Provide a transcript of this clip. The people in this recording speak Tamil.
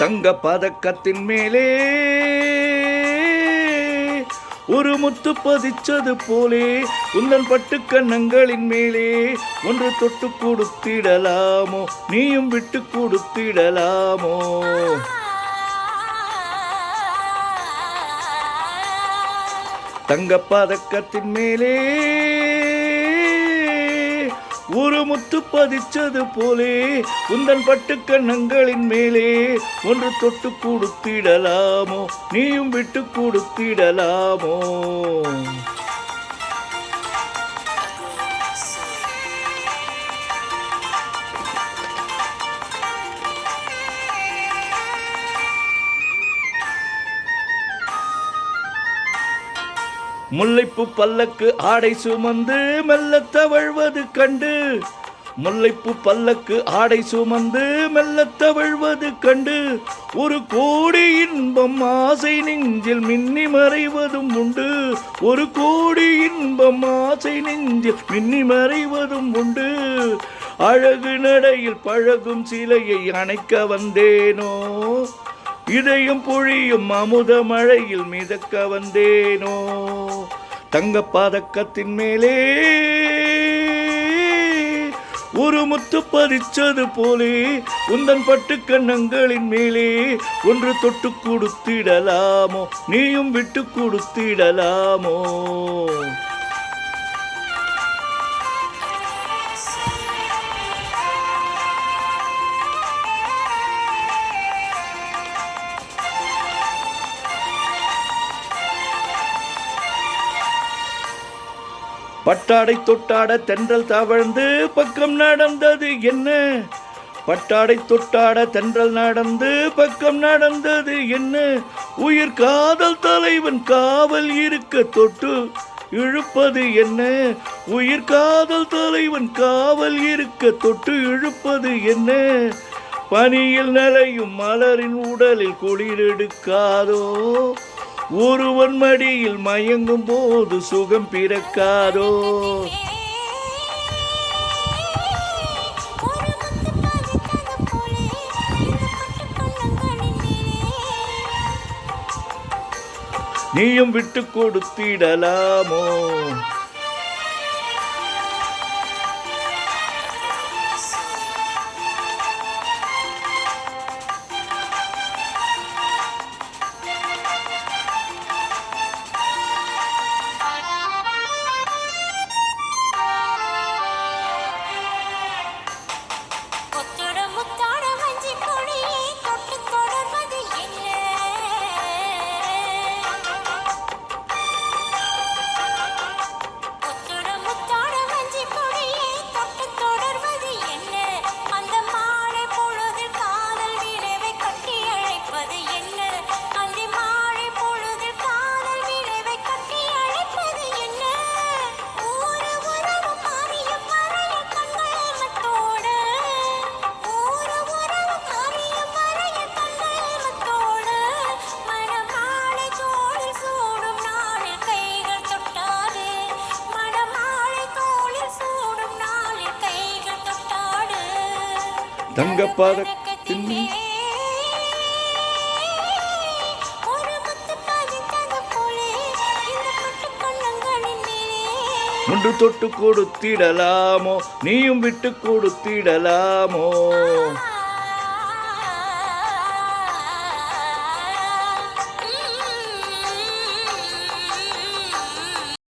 தங்க பதக்கத்தின் மேலே ஒரு முத்து பதிச்சது போலே உந்தன் பட்டு கண்ணங்களின் மேலே ஒன்று தொட்டு கொடுத்திடலாமோ, நீயும் விட்டு கொடுத்திடலாமோ. தங்க பதக்கத்தின் மேலே ஒரு முத்து பதிச்சது போலே உந்தன் பட்டு கண்ணங்களின் மேலே ஒன்று தொட்டு கொடுத்திடலாமோ, நீயும் விட்டு கொடுத்திடலாமோ. முல்லைப்பூ பல்லக்கு ஆடை சுமந்து மெல்ல தவழ்வது கண்டு, முல்லைப்பூ பல்லக்கு ஆடை சுமந்து மெல்ல தவழ்வது கண்டு, ஒரு கோடி இன்பம் ஆசை நெஞ்சில் மின்னி மறைவதும் உண்டு, ஒரு கோடி இன்பம் ஆசை நெஞ்சில் மின்னி மறைவதும் உண்டு. அழகு நடையில் பழகும் சிலையை அணைக்க வந்தேனோ, இதயம் பொழியும் அமுத மழையில் மிதக்க வந்தேனோ. தங்க பதக்கத்தின் மேலே ஒரு முத்து பதிச்சது போலே உந்தன் பட்டு கண்ணங்களின் மேலே ஒன்று தொட்டு கொடுத்திடலாமோ, நீயும் விட்டு கொடுத்திடலாமோ. பட்டாடை தொட்டாட தென்றல் தவழ்ந்து பக்கம் நடந்தது என்ன, பட்டாடை தொட்டாட தென்றல் நடந்து பக்கம் நடந்தது என்ன. உயிர் காதல் தலைவன் காவல் இருக்க தொட்டு இழுப்பது என்ன, உயிர் காதல் தலைவன் காவல் இருக்க தொட்டு இழுப்பது என்ன. பனியில் நனையும் மலரின் உடலில் குளிரெடுக்காதோ, ஒருவன் மடியில் மயங்கும் போது சுகம் பிறக்காதோ. நீயும் விட்டு கொடுத்திடலாமோ. தங்க பதக்கத்தின் ஒன்று தொட்டு கொடுத்திடலாமோ, நீயும் விட்டு கொடுத்திடலாமோ.